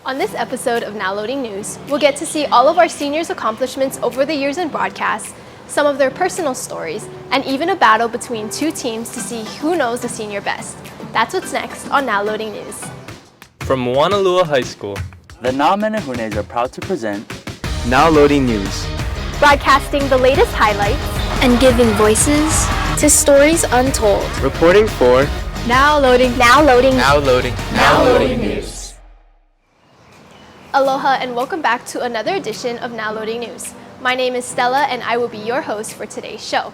On this episode of Now Loading News, we'll get to see all of our seniors' accomplishments over the years in broadcast, some of their personal stories, and even a battle between two teams to see who knows the senior best. That's what's next on Now Loading News. From Moanalua High School, The Now Menehunes are proud to present Now Loading News. Broadcasting the latest highlights and giving voices to stories untold. Reporting for Now Loading News. Aloha and welcome back to another edition of Now Loading News. My name is Stella and I will be your host for today's show.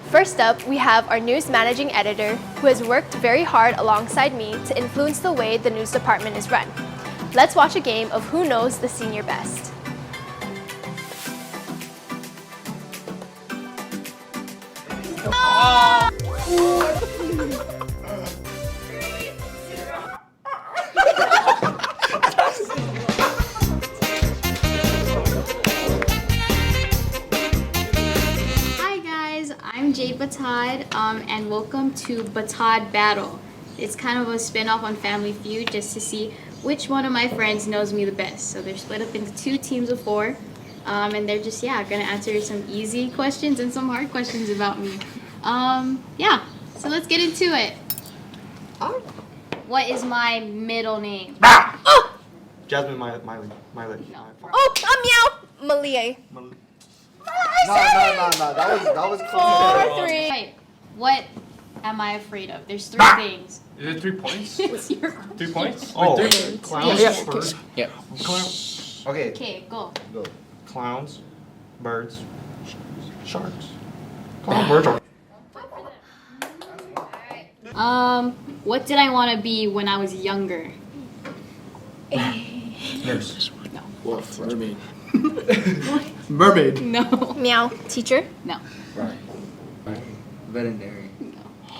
First up, we have our news managing editor who has worked very hard alongside me to influence the way the news department is run. Let's watch a game of who knows the senior best. I'm Jay Batad, and welcome to Batad Battle. It's kind of a spin-off on Family Feud just to see which one of my friends knows me the best. So they're split up into two teams of four, and they're just, gonna answer some easy questions and some hard questions about me. So let's get into it. What is my middle name? Jasmine Miley. No. Oh, I'm Meow! Malie. No. That was close. 4-3. Right. What am I afraid of? There's three things. Is it 3 points? What's your 3 points? Oh, Wait, clowns. Yeah. Birds. Yeah. Okay. Okay, go. Go. Clowns, birds, sharks. Clown, birds, sharks. What did I want to be when I was younger? Nurse. Wolf. Mermaid. Mermaid. No. Meow. Teacher? No. Right. Veterinary.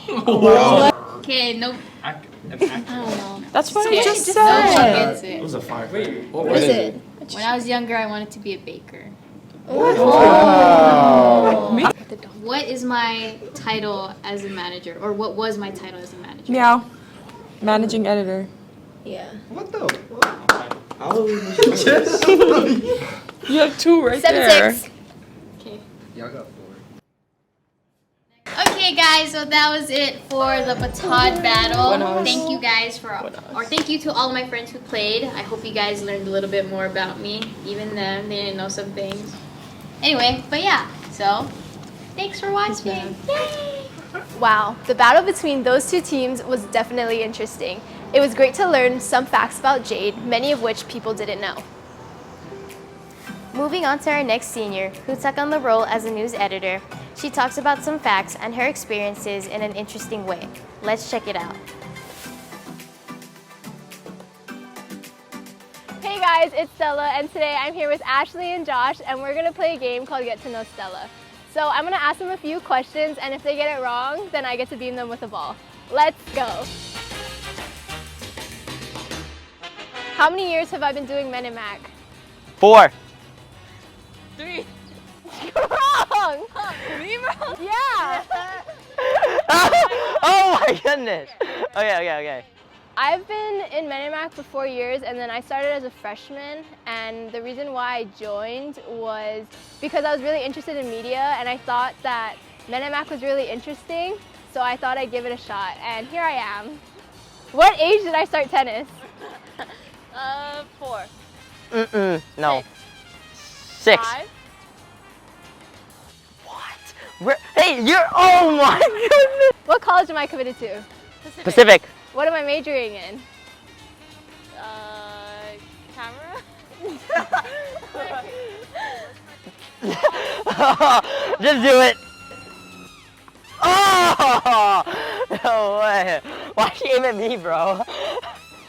Okay, nope. I don't know. That's what I Okay, just no said. one gets It it. was a fire. What What is it? When I was younger, I wanted to be a baker. What is my title as a manager? Or what was my title as a manager? Meow. Managing editor. Yeah. What the? I'll leave You have two right there. 7-6. Okay. Y'all got 4. Okay, guys, so that was it for the Batad battle. Thank you guys thank you to all of my friends who played. I hope you guys learned a little bit more about me. Even them, they didn't know some things. Anyway, but so thanks for watching. Yay! Wow, the battle between those two teams was definitely interesting. It was great to learn some facts about Jade, many of which people didn't know. Moving on to our next senior, who took on the role as a news editor. She talks about some facts and her experiences in an interesting way. Let's check it out. Hey guys, it's Stella, and today I'm here with Ashley and Josh, and we're gonna play a game called Get to Know Stella. So I'm gonna ask them a few questions, and if they get it wrong, then I get to beam them with a ball. Let's go. How many years have I been doing Men in Mac? 4. 3. Wrong! Wrong? Yeah! Oh my goodness. Okay. I've been in Men in Mac for 4 years, and then I started as a freshman, and the reason why I joined was because I was really interested in media, and I thought that Men in Mac was really interesting, so I thought I'd give it a shot, and here I am. What age did I start tennis? 4. No. 6. 5. What? Hey, oh my goodness. What college am I committed to? Pacific. What am I majoring in? Camera. Just do it. Oh! No way. Why you aim at me, bro?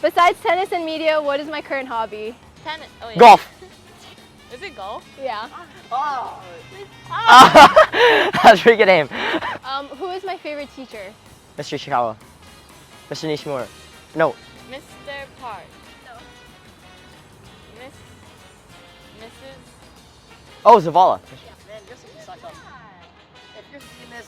Besides tennis and media, what is my current hobby? Tennis. Oh, yeah. Golf. Is it golf? Yeah. That's a pretty good aim. Who is my favorite teacher? Mr. Ishikawa. Mr. Nishimura. No. Mr. Park. No. Mrs. Oh, Zavala. Man, you're such a suck up. If you're seeing this.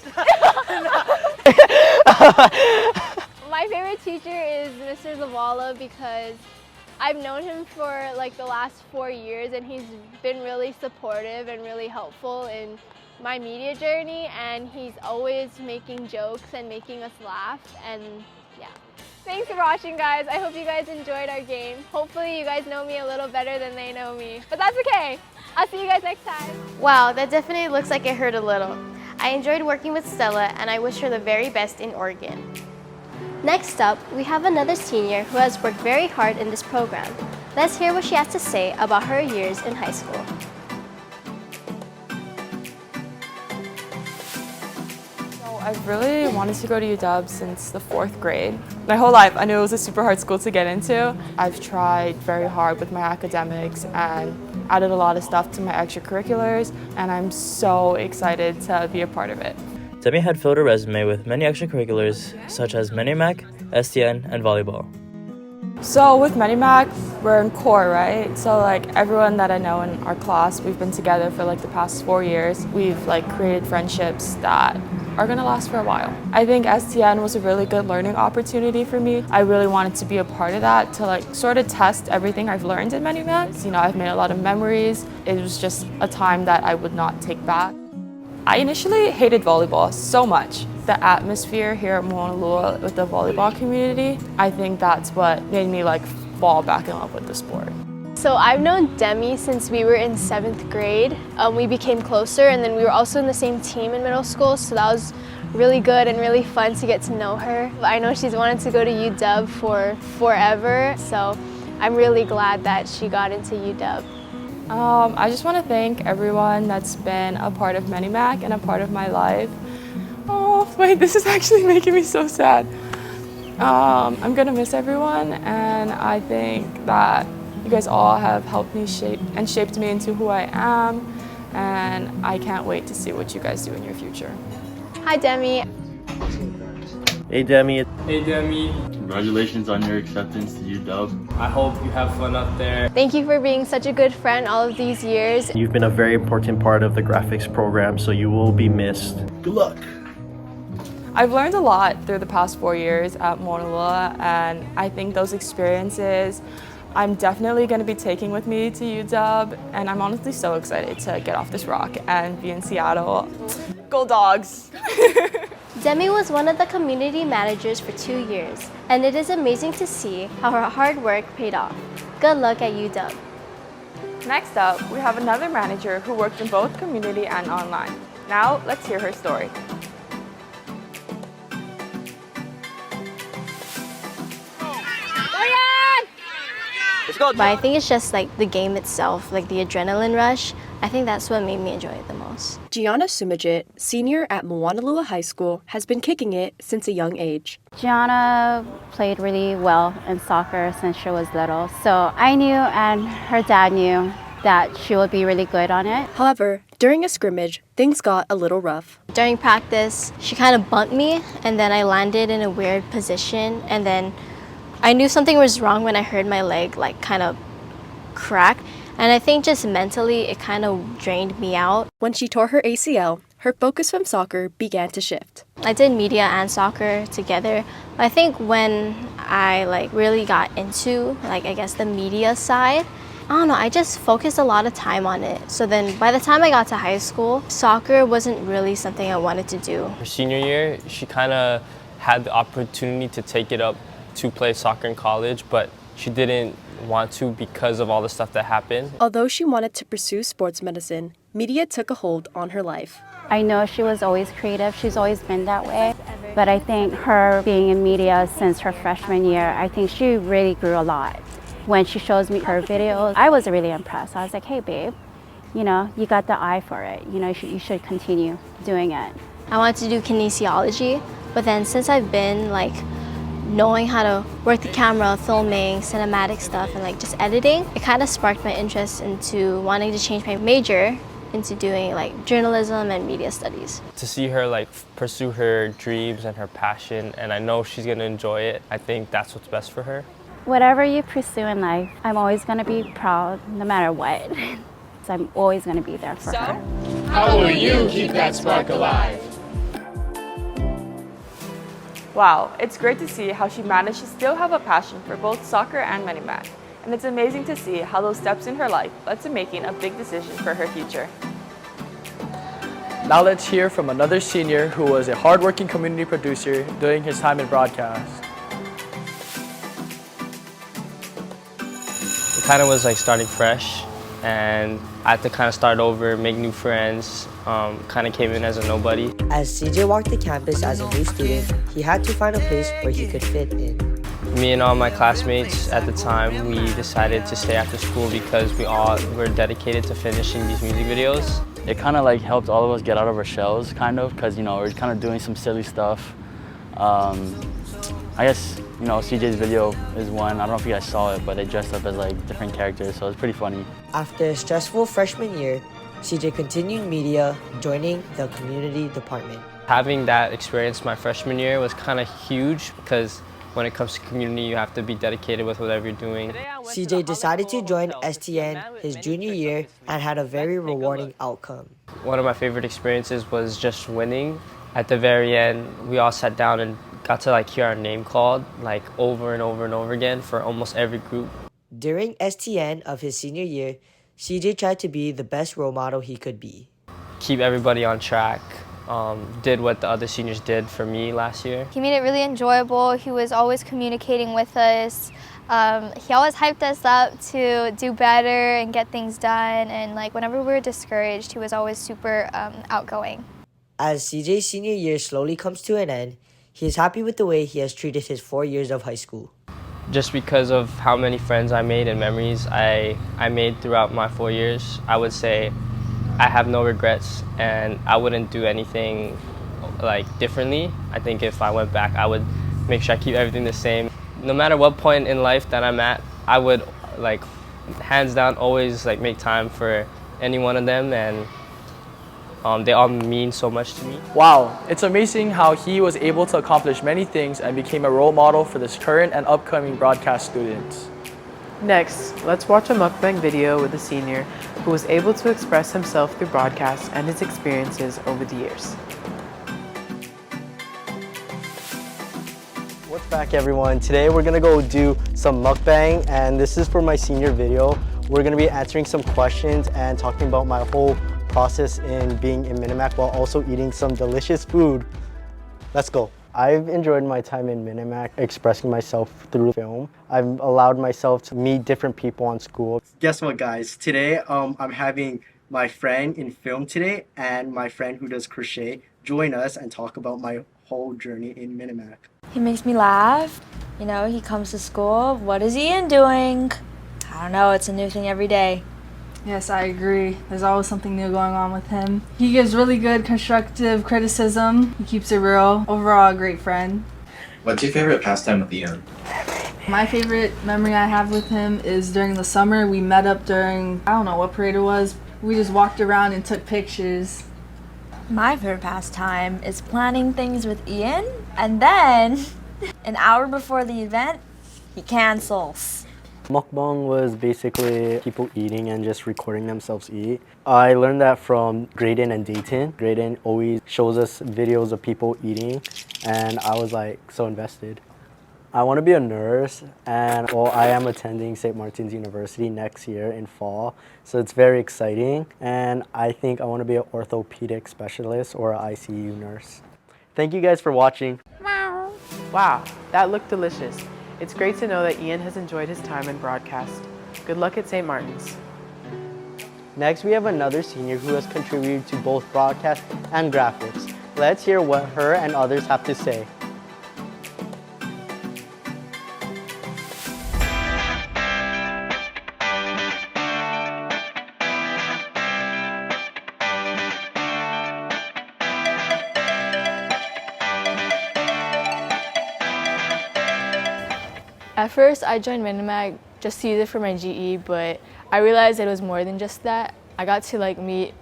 My favorite teacher is Mr. Zavala because I've known him for like the last 4 years, and he's been really supportive and really helpful in my media journey, and he's always making jokes and making us laugh, and yeah. Thanks for watching, guys. I hope you guys enjoyed our game. Hopefully you guys know me a little better than they know me, but that's okay. I'll see you guys next time. Wow, that definitely looks like it hurt a little. I enjoyed working with Stella, and I wish her the very best in Oregon. Next up, we have another senior who has worked very hard in this program. Let's hear what she has to say about her years in high school. I've really wanted to go to UW since the 4th grade. My whole life, I knew it was a super hard school to get into. I've tried very hard with my academics and added a lot of stuff to my extracurriculars, and I'm so excited to be a part of it. Demi had filled her resume with many extracurriculars, such as Minimac, STN, and volleyball. So with Minimac, we're in core, right? So like everyone that I know in our class, we've been together for like the past 4 years. We've like created friendships that are gonna last for a while. I think STN was a really good learning opportunity for me. I really wanted to be a part of that to like sort of test everything I've learned in Minimac. You know, I've made a lot of memories. It was just a time that I would not take back. I initially hated volleyball so much. The atmosphere here at Mauna Lua with the volleyball community, I think that's what made me like fall back in love with the sport. So I've known Demi since we were in 7th grade. We became closer, and then we were also in the same team in middle school, so that was really good and really fun to get to know her. I know she's wanted to go to UW for forever, so I'm really glad that she got into UW. I just want to thank everyone that's been a part of Minimac and a part of my life. Oh, wait, this is actually making me so sad. I'm gonna miss everyone, and I think that you guys all have helped me shaped me into who I am, and I can't wait to see what you guys do in your future. Hi, Demi. Hey, Demi. Hey, Demi. Congratulations on your acceptance to UW. I hope you have fun up there. Thank you for being such a good friend all of these years. You've been a very important part of the graphics program, so you will be missed. Good luck. I've learned a lot through the past 4 years at Mauna Lua, and I think those experiences I'm definitely going to be taking with me to UW, and I'm honestly so excited to get off this rock and be in Seattle. Go Dogs! Demi was one of the community managers for 2 years, and it is amazing to see how her hard work paid off. Good luck at UW. Next up, we have another manager who worked in both community and online. Now, let's hear her story. But I think it's just like the game itself, like the adrenaline rush. I think that's what made me enjoy it the most. Gianna Sumajit, senior at Moanalua High School, has been kicking it since a young age. Gianna played really well in soccer since she was little, so I knew and her dad knew that she would be really good on it. However, during a scrimmage, things got a little rough. During practice, she kind of bumped me, and then I landed in a weird position, and then I knew something was wrong when I heard my leg like kind of crack, and I think just mentally it kind of drained me out. When she tore her ACL, her focus from soccer began to shift. I did media and soccer together. I think when I like really got into like I guess the media side, I don't know, I just focused a lot of time on it. So then by the time I got to high school, soccer wasn't really something I wanted to do. Her senior year, she kind of had the opportunity to take it up to play soccer in college, but she didn't want to because of all the stuff that happened. Although she wanted to pursue sports medicine, media took a hold on her life. I know she was always creative, she's always been that way, but I think her being in media since her freshman year, I think she really grew a lot. When she shows me her videos, I was really impressed. I was like, hey babe, you know, you got the eye for it, you know, you should continue doing it. I wanted to do kinesiology, but then since I've been like knowing how to work the camera, filming, cinematic stuff, and like just editing, it kind of sparked my interest into wanting to change my major into doing like journalism and media studies. To see her like pursue her dreams and her passion, and I know she's gonna enjoy it, I think that's what's best for her. Whatever you pursue in life, I'm always gonna be proud no matter what. So I'm always gonna be there for her. How will you keep that spark alive? Wow, it's great to see how she managed to still have a passion for both soccer and Minimac. and it's amazing to see how those steps in her life led to making a big decision for her future. Now let's hear from another senior who was a hardworking community producer during his time in broadcast. It kind of was like starting fresh, and I had to kind of start over, make new friends, kind of came in as a nobody. As CJ walked the campus as a new student, he had to find a place where he could fit in. Me and all my classmates at the time, we decided to stay after school because we all were dedicated to finishing these music videos. It kind of like helped all of us get out of our shells, kind of, because, you know, we're kind of doing some silly stuff. I guess, you know, CJ's video is one. I don't know if you guys saw it, but they dressed up as like different characters, so it's pretty funny. After a stressful freshman year, CJ continued media, joining the community department. Having that experience my freshman year was kind of huge because when it comes to community, you have to be dedicated with whatever you're doing. CJ decided to join STN his junior year and had a very rewarding outcome. One of my favorite experiences was just winning. At the very end, we all sat down and got to like hear our name called like over and over and over again for almost every group. During STN of his senior year, CJ tried to be the best role model he could be. Keep everybody on track. Did what the other seniors did for me last year. He made it really enjoyable. He was always communicating with us. He always hyped us up to do better and get things done. And like whenever we were discouraged, he was always super outgoing. As CJ's senior year slowly comes to an end, he is happy with the way he has treated his 4 years of high school. Just because of how many friends I made and memories I made throughout my 4 years, I would say I have no regrets, and I wouldn't do anything like differently. I think if I went back, I would make sure I keep everything the same. No matter what point in life that I'm at, I would like hands down always like make time for any one of them, and they all mean so much to me. Wow, it's amazing how he was able to accomplish many things and became a role model for this current and upcoming broadcast students. Next, let's watch a mukbang video with a senior who was able to express himself through broadcasts and his experiences over the years. What's back, everyone? Today we're gonna go do some mukbang, and this is for my senior video. We're gonna be answering some questions and talking about my whole process in being in Minimac while also eating some delicious food. Let's go. I've enjoyed my time in Minimac expressing myself through film. I've allowed myself to meet different people on school. Guess what, guys? Today I'm having my friend in film today and my friend who does crochet join us and talk about my whole journey in Minimac. He makes me laugh. You know, he comes to school. What is Ian doing? I don't know. It's a new thing every day. Yes, I agree. There's always something new going on with him. He gives really good constructive criticism. He keeps it real. Overall, a great friend. What's your favorite pastime with Ian? My favorite memory I have with him is during the summer. We met up during, I don't know what parade it was. We just walked around and took pictures. My favorite pastime is planning things with Ian, and then an hour before the event, he cancels. Mukbang was basically people eating and just recording themselves eat. I learned that from Graydon and Dayton. Graydon always shows us videos of people eating, and I was like so invested. I want to be a nurse, and well, I am attending St. Martin's University next year in fall, so it's very exciting, and I think I want to be an orthopedic specialist or an ICU nurse. Thank you guys for watching. Wow, that looked delicious. It's great to know that Ian has enjoyed his time in broadcast. Good luck at St. Martin's. Next, we have another senior who has contributed to both broadcast and graphics. Let's hear what her and others have to say. At first, I joined Minimac just to use it for my GE, but I realized it was more than just that. I got to meet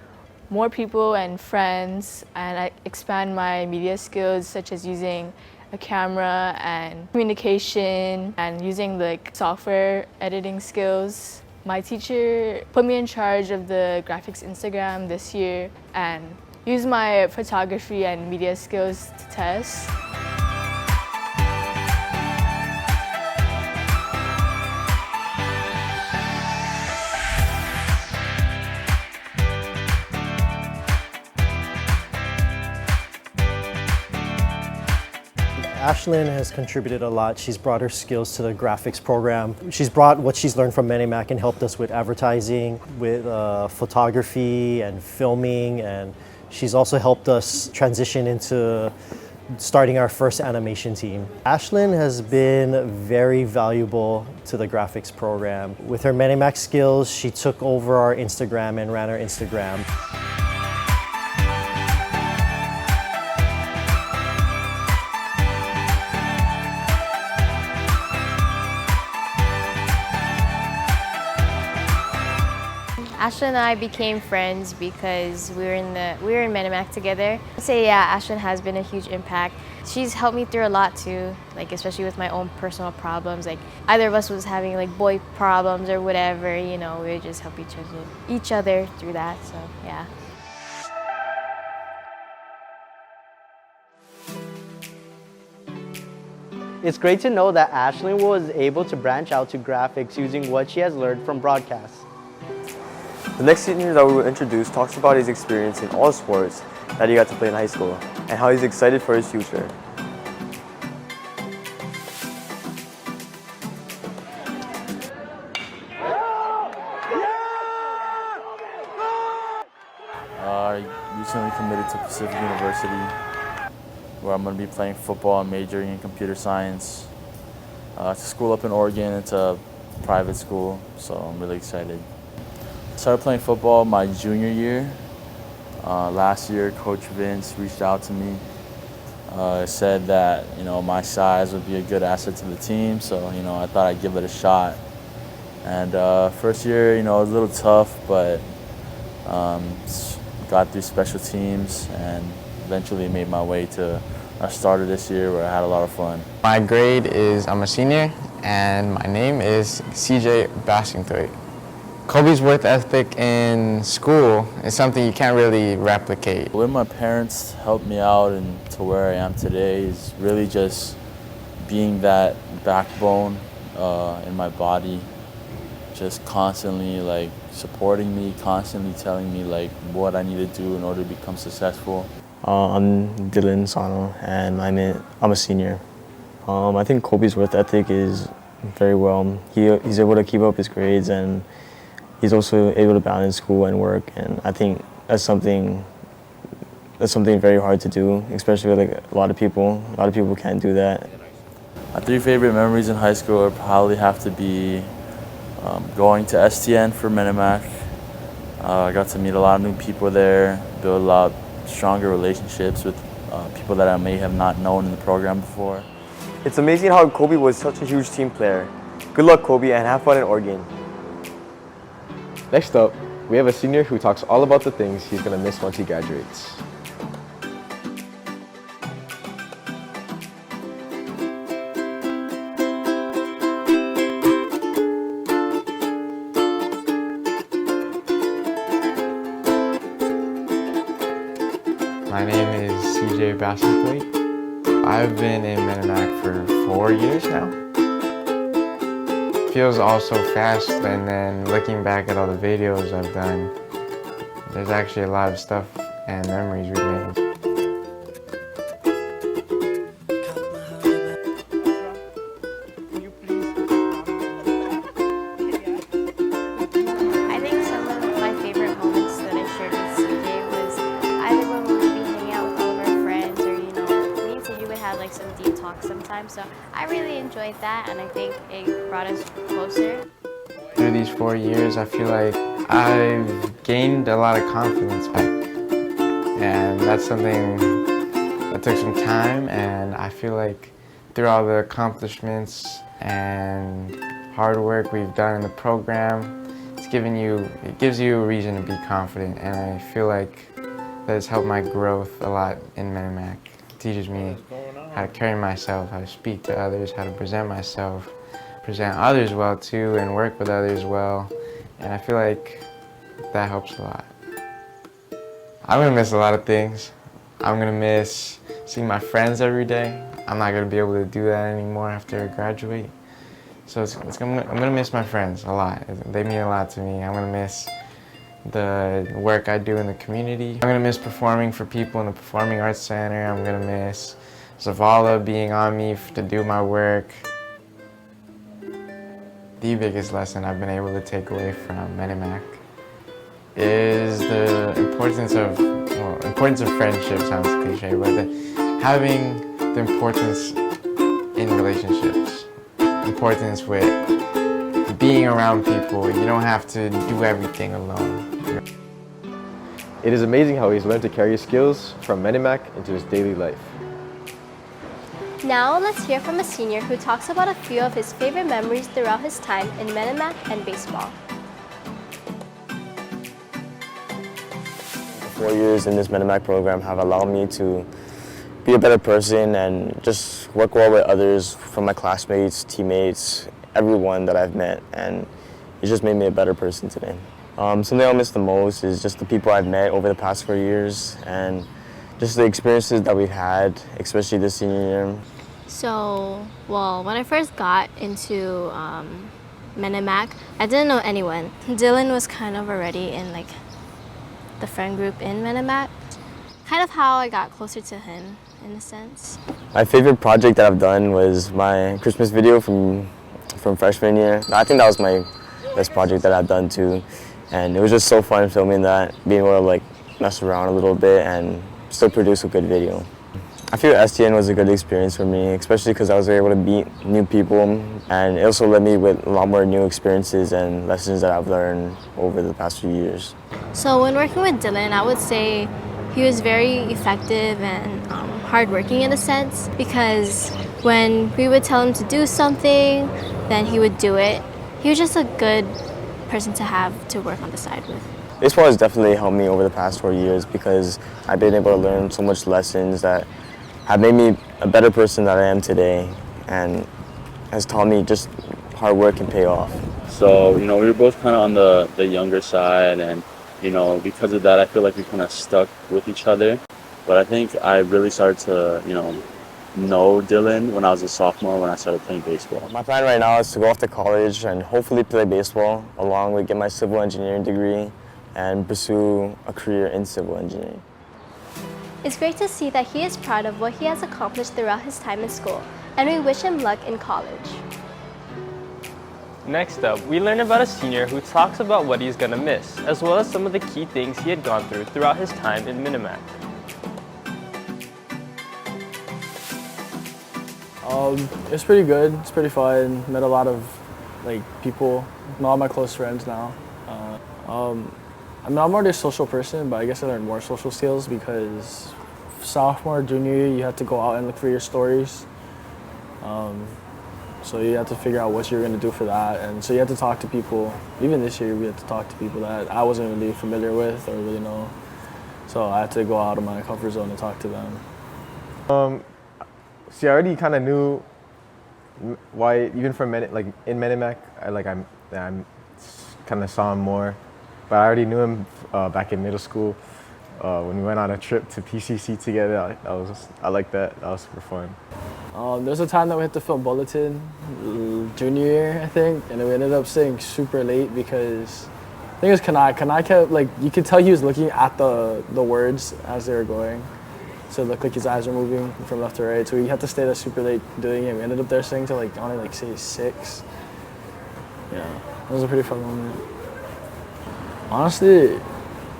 more people and friends, and I expand my media skills, such as using a camera and communication and using software editing skills. My teacher put me in charge of the graphics Instagram this year and used my photography and media skills to test. Ashlyn has contributed a lot. She's brought her skills to the graphics program. She's brought what she's learned from Menimac and helped us with advertising, with photography and filming, and she's also helped us transition into starting our first animation team. Ashlyn has been very valuable to the graphics program. With her Menimac skills, she took over our Instagram and ran our Instagram. Ashlyn and I became friends because we were in Menimac together. I'd say yeah, Ashlyn has been a huge impact. She's helped me through a lot too, like especially with my own personal problems. Like either of us was having like boy problems or whatever, you know, we would just help each other through that. So yeah. It's great to know that Ashlyn was able to branch out to graphics using what she has learned from broadcast. The next senior that we will introduce talks about his experience in all sports that he got to play in high school and how he's excited for his future. I recently committed to Pacific University, where I'm going to be playing football and majoring in computer science. It's a school up in Oregon. It's a private school, so I'm really excited. I started playing football my junior year. Last year, Coach Vince reached out to me, said that my size would be a good asset to the team, so I thought I'd give it a shot. And first year, it was a little tough, but got through special teams and eventually made my way to our starter this year, where I had a lot of fun. My grade is I'm a senior, and my name is CJ Bassingthwait. Kobe's work ethic in school is something you can't really replicate. The way my parents helped me out and to where I am today is really just being that backbone in my body, just constantly supporting me, constantly telling me what I need to do in order to become successful. I'm Dylan Sano, and I'm a senior. I think Kobe's work ethic is very well. He's able to keep up his grades, and he's also able to balance school and work, and I think that's something very hard to do, especially with a lot of people. A lot of people can't do that. My three favorite memories in high school would probably have to be going to STN for Menimac. I got to meet a lot of new people there, build a lot stronger relationships with people that I may have not known in the program before. It's amazing how Kobe was such a huge team player. Good luck, Kobe, and have fun in Oregon. Next up, we have a senior who talks all about the things he's going to miss once he graduates. My name is CJ Bassingthwait. I've been in Menimac for 4 years now. Feels all so fast, and then looking back at all the videos I've done, there's actually a lot of stuff and memories we've made. I think some of my favorite moments that I shared with CJ was either when we would be hanging out with all of our friends, or me and CJ would have some deep talks sometimes. So I really enjoyed that, and I think it brought us closer. Through these 4 years, I feel like I've gained a lot of confidence back, and that's something that took some time, and I feel like through all the accomplishments and hard work we've done in the program, it gives you a reason to be confident, and I feel like that has helped my growth a lot in Menimac. It teaches me how to carry myself, how to speak to others, how to present myself, present others well too, and work with others well, and I feel like that helps a lot. I'm gonna miss a lot of things. I'm gonna miss seeing my friends every day. I'm not gonna be able to do that anymore after I graduate. So I'm gonna miss my friends a lot. They mean a lot to me. I'm gonna miss the work I do in the community. I'm gonna miss performing for people in the Performing Arts Center. I'm gonna miss Zavala being on me to do my work. The biggest lesson I've been able to take away from Minimac is the importance of, friendship sounds cliche, but having the importance in relationships. Importance with being around people. You don't have to do everything alone. It is amazing how he's learned to carry skills from Minimac into his daily life. Now let's hear from a senior who talks about a few of his favorite memories throughout his time in Minimac and baseball. 4 years in this Minimac program have allowed me to be a better person and just work well with others, from my classmates, teammates, everyone that I've met, and it just made me a better person today. Something I'll miss the most is just the people I've met over the past 4 years and just the experiences that we've had, especially this senior year. So, well, when I first got into Minimac, I didn't know anyone. Dylan was kind of already in like the friend group in Minimac. Kind of how I got closer to him, in a sense. My favorite project that I've done was my Christmas video from freshman year. I think that was my best project that I've done too. And it was just so fun filming that, being able to like mess around a little bit and still produce a good video. I feel STN was a good experience for me, especially because I was able to meet new people, and it also led me with a lot more new experiences and lessons that I've learned over the past few years. So when working with Dylan, I would say he was very effective and hardworking in a sense, because when we would tell him to do something, then he would do it. He was just a good person to have to work on the side with. Baseball has definitely helped me over the past 4 years because I've been able to learn so much lessons that have made me a better person that I am today, and has taught me just hard work can pay off. So, we were both kind of on the younger side, and, because of that, I feel like we kind of stuck with each other. But I think I really started to, know Dylan when I was a sophomore, when I started playing baseball. My plan right now is to go off to college and hopefully play baseball, along with get my civil engineering degree and pursue a career in civil engineering. It's great to see that he is proud of what he has accomplished throughout his time in school, and we wish him luck in college. Next up, we learn about a senior who talks about what he's gonna miss, as well as some of the key things he had gone through throughout his time in Minimac. It's pretty good. It's pretty fun. Met a lot of people, a lot of my close friends now. I'm already a social person, but I guess I learned more social skills because sophomore, junior year, you have to go out and look for your stories. So you have to figure out what you're going to do for that. And so you have to talk to people. Even this year, we had to talk to people that I wasn't really familiar with or really know. So I had to go out of my comfort zone and talk to them. See, I already kind of knew why, even from in Minimac, I kind of saw him more. But I already knew him back in middle school when we went on a trip to PCC together. I like that. That was super fun. There's a time that we had to film Bulletin, junior year, I think, and we ended up staying super late because I think it was Kanai. Kanai kept, you could tell he was looking at the words as they were going. So it looked like his eyes were moving from left to right. So we had to stay there super late doing it. We ended up there staying till only say 6. Yeah, it was a pretty fun moment. Honestly,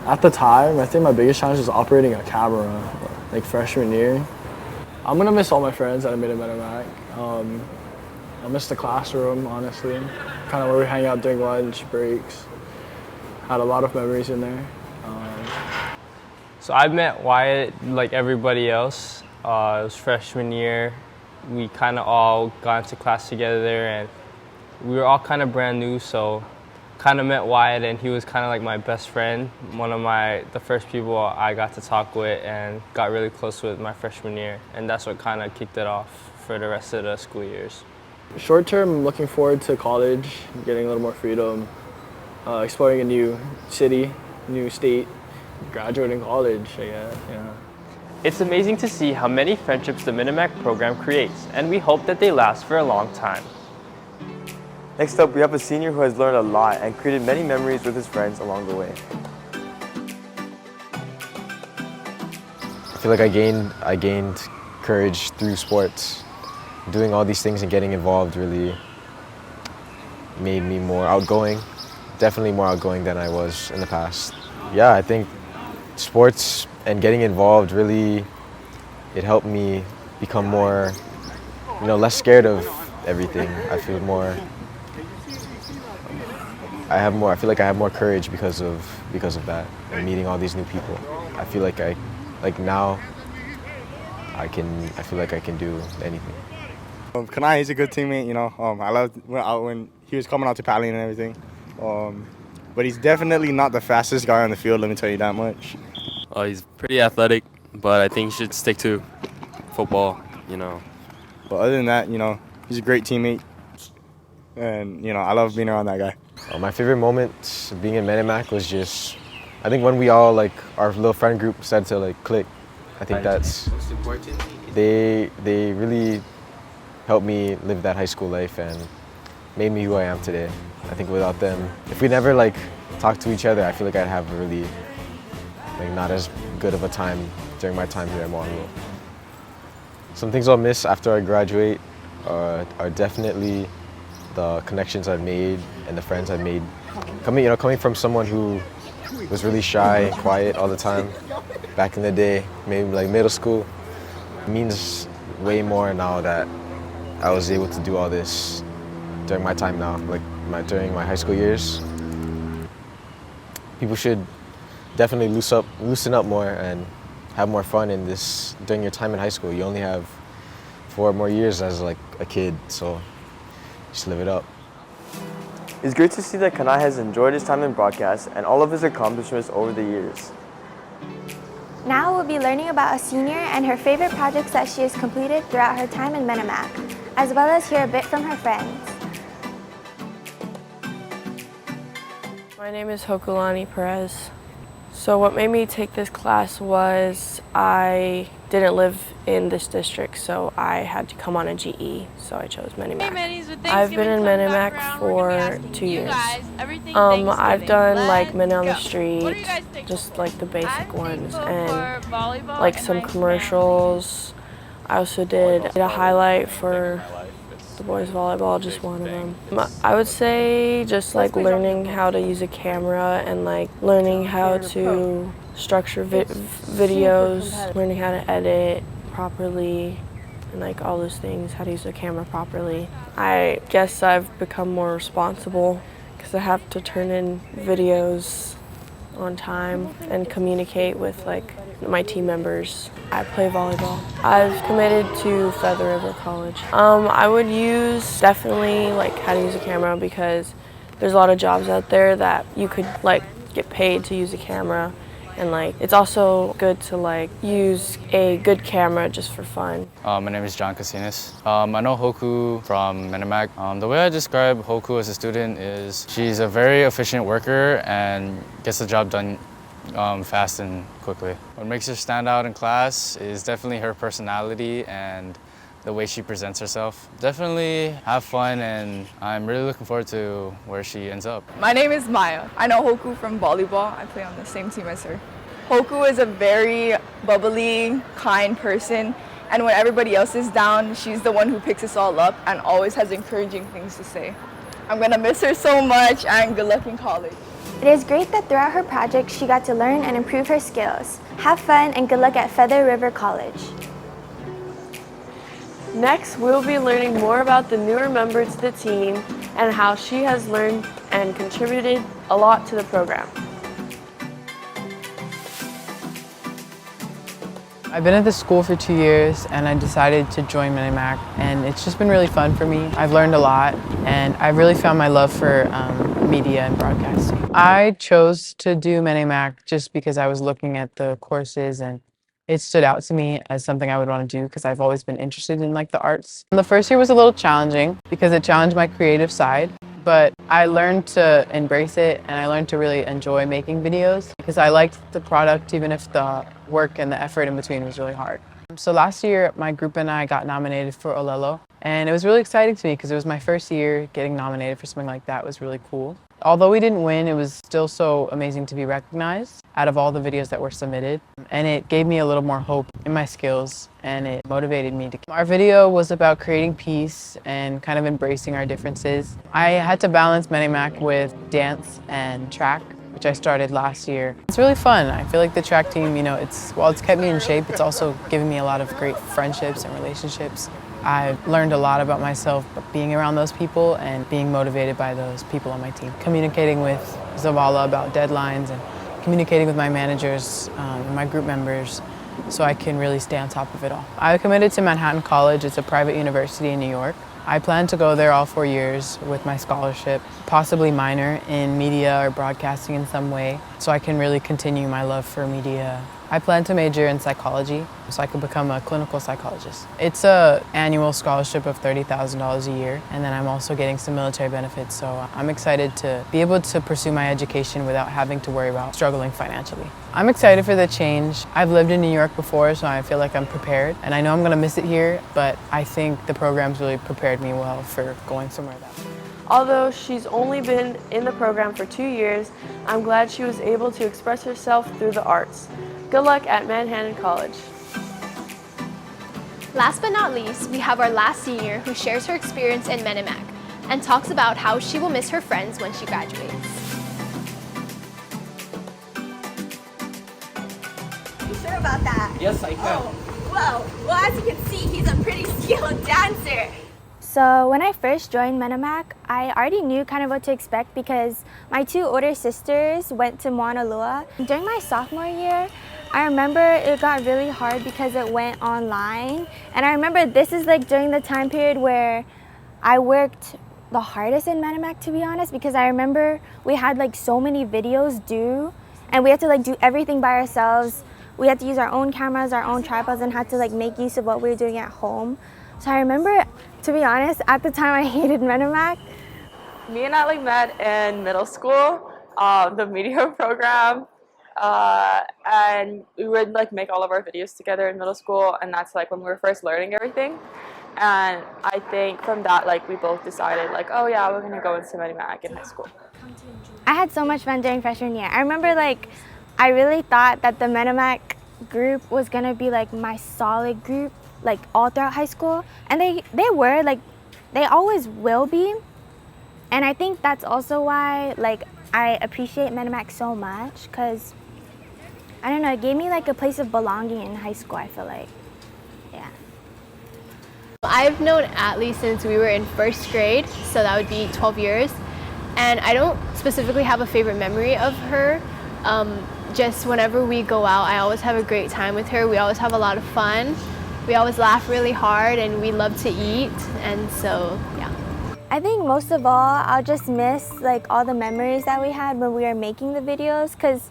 at the time, I think my biggest challenge was operating a camera, freshman year. I'm gonna miss all my friends that I made at Minimac. I miss the classroom, honestly. Kind of where we hang out during lunch breaks. Had a lot of memories in there. So I met Wyatt like everybody else. It was freshman year. We kind of all got into class together, and we were all kind of brand new, so kind of met Wyatt, and he was kind of like my best friend, one of the first people I got to talk with and got really close with my freshman year, and that's what kind of kicked it off for the rest of the school years. Short term, I'm looking forward to college, getting a little more freedom, exploring a new city, new state, graduating college, I guess, yeah. It's amazing to see how many friendships the Minimac program creates, and we hope that they last for a long time. Next up, we have a senior who has learned a lot and created many memories with his friends along the way. I feel like I gained courage through sports. Doing all these things and getting involved really made me more outgoing, definitely more outgoing than I was in the past. Yeah, I think sports and getting involved really, it helped me become more, less scared of everything. I feel like I have more courage because of that and meeting all these new people. I feel like now I feel like I can do anything. Kanai, he's a good teammate, I loved when he was coming out to paddling and everything. But he's definitely not the fastest guy on the field, let me tell you that much. He's pretty athletic, but I think he should stick to football, But other than that, he's a great teammate. And, I love being around that guy. My favorite moment being in Minimac was just, I think when we all, our little friend group started to, click. I think that's, they really helped me live that high school life and made me who I am today. I think without them, if we never talked to each other, I feel like I'd have a really not as good of a time during my time here at Monroe. Some things I'll miss after I graduate are definitely the connections I've made and the friends I've made. Coming from someone who was really shy and quiet all the time back in the day, maybe middle school, it means way more now that I was able to do all this during my time now, during my high school years. People should definitely loosen up more and have more fun during your time in high school. You only have 4 more years as a kid, so just live it up. It's great to see that Kanai has enjoyed his time in broadcast and all of his accomplishments over the years. Now we'll be learning about a senior and her favorite projects that she has completed throughout her time in Minimac, as well as hear a bit from her friends. My name is Hokulani Perez. So what made me take this class was I didn't live in this district, so I had to come on a GE, so I chose Minimac. I've been in Minimac for 2 years. I've done Men on the Street, just the basic ones, and some commercials. I also did a highlight for the boys volleyball, just one of them. I would say just learning how to use a camera and learning how to structure videos, learning how to edit properly, and all those things, how to use the camera properly. I guess I've become more responsible because I have to turn in videos on time and communicate with my team members. I play volleyball. I've committed to Feather River College. I would use definitely how to use a camera because there's a lot of jobs out there that you could get paid to use a camera. And it's also good to use a good camera just for fun. My name is John Casinas. I know Hoku from Minimac. The way I describe Hoku as a student is she's a very efficient worker and gets the job done fast and quickly. What makes her stand out in class is definitely her personality and the way she presents herself. Definitely have fun, and I'm really looking forward to where she ends up. My name is Maya. I know Hoku from volleyball. I play on the same team as her. Hoku is a very bubbly, kind person, and when everybody else is down, she's the one who picks us all up and always has encouraging things to say. I'm gonna miss her so much, and good luck in college. It is great that throughout her project she got to learn and improve her skills. Have fun and good luck at Feather River College. Next, we'll be learning more about the newer member to the team and how she has learned and contributed a lot to the program. I've been at this school for 2 years and I decided to join Minimac, and it's just been really fun for me. I've learned a lot and I've really found my love for media and broadcasting. I chose to do Minimac just because I was looking at the courses and it stood out to me as something I would want to do because I've always been interested in the arts. The first year was a little challenging because it challenged my creative side, but I learned to embrace it and I learned to really enjoy making videos because I liked the product even if the work and the effort in between was really hard. So last year, my group and I got nominated for Olelo, and it was really exciting to me because it was my first year getting nominated for something like that. It was really cool. Although we didn't win, it was still so amazing to be recognized out of all the videos that were submitted. And it gave me a little more hope in my skills, and it motivated me to. Our video was about creating peace and kind of embracing our differences. I had to balance Menimac with dance and track, which I started last year. It's really fun. I feel like the track team, while it's kept me in shape, it's also given me a lot of great friendships and relationships. I've learned a lot about myself being around those people and being motivated by those people on my team. Communicating with Zavala about deadlines and communicating with my managers and my group members so I can really stay on top of it all. I committed to Manhattan College. It's a private university in New York. I plan to go there all 4 years with my scholarship, possibly minor in media or broadcasting in some way, so I can really continue my love for media. I plan to major in psychology, so I could become a clinical psychologist. It's an annual scholarship of $30,000 a year, and then I'm also getting some military benefits, so I'm excited to be able to pursue my education without having to worry about struggling financially. I'm excited for the change. I've lived in New York before, so I feel like I'm prepared, and I know I'm gonna miss it here, but I think the program's really prepared me well for going somewhere that way. Although she's only been in the program for 2 years, I'm glad she was able to express herself through the arts. Good luck at Manhattan College. Last but not least, we have our last senior who shares her experience in Menimac and talks about how she will miss her friends when she graduates. You sure about that? Yes, I can. Well, as you can see, he's a pretty skilled dancer. So when I first joined Menimac, I already knew kind of what to expect because my 2 older sisters went to Mauna Loa. During my sophomore year, I remember it got really hard because it went online. And I remember this is like during the time period where I worked the hardest in Menimac, to be honest, because I remember we had like so many videos due and we had to like do everything by ourselves. We had to use our own cameras, our own tripods, and had to like make use of what we were doing at home. So I remember, to be honest, at the time I hated Menimac. Me and Natalie met in middle school, the media program, and we would like make all of our videos together in middle school, and that's like when we were first learning everything. And I think from that, like we both decided like, oh yeah, we're gonna go into Menimac in high school. I had so much fun during freshman year. I remember like, I really thought that the Menimac group was gonna be like my solid group, like all throughout high school, and they were like, they always will be. And I think that's also why like I appreciate Menimac so much, because I don't know, it gave me like a place of belonging in high school, I feel like. Yeah. I've known Atlee since we were in 1st grade, so that would be 12 years. And I don't specifically have a favorite memory of her. Just whenever we go out, I always have a great time with her. We always have a lot of fun. We always laugh really hard, and we love to eat, and so, yeah. I think most of all, I'll just miss like all the memories that we had when we were making the videos, because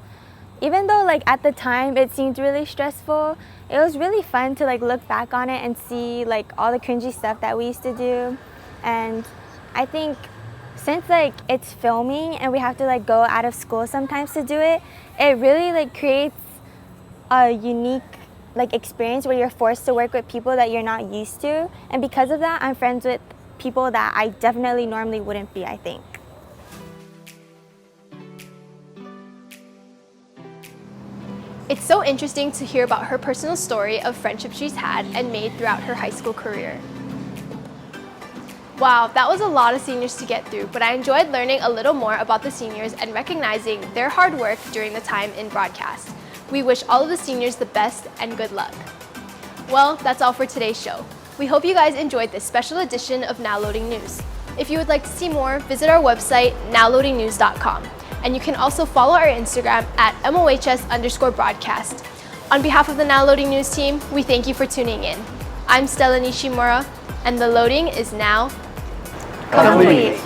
even though like at the time it seemed really stressful, it was really fun to like look back on it and see like all the cringy stuff that we used to do. And I think since like it's filming and we have to like go out of school sometimes to do it, it really like creates a unique like experience where you're forced to work with people that you're not used to. And because of that, I'm friends with people that I definitely normally wouldn't be, I think. It's so interesting to hear about her personal story of friendships she's had and made throughout her high school career. Wow, that was a lot of seniors to get through, but I enjoyed learning a little more about the seniors and recognizing their hard work during the time in broadcast. We wish all of the seniors the best and good luck. Well, that's all for today's show. We hope you guys enjoyed this special edition of Now Loading News. If you would like to see more, visit our website, nowloadingnews.com. And you can also follow our Instagram at MOHS_broadcast. On behalf of the Now Loading News team, we thank you for tuning in. I'm Stella Nishimura, and the loading is now complete.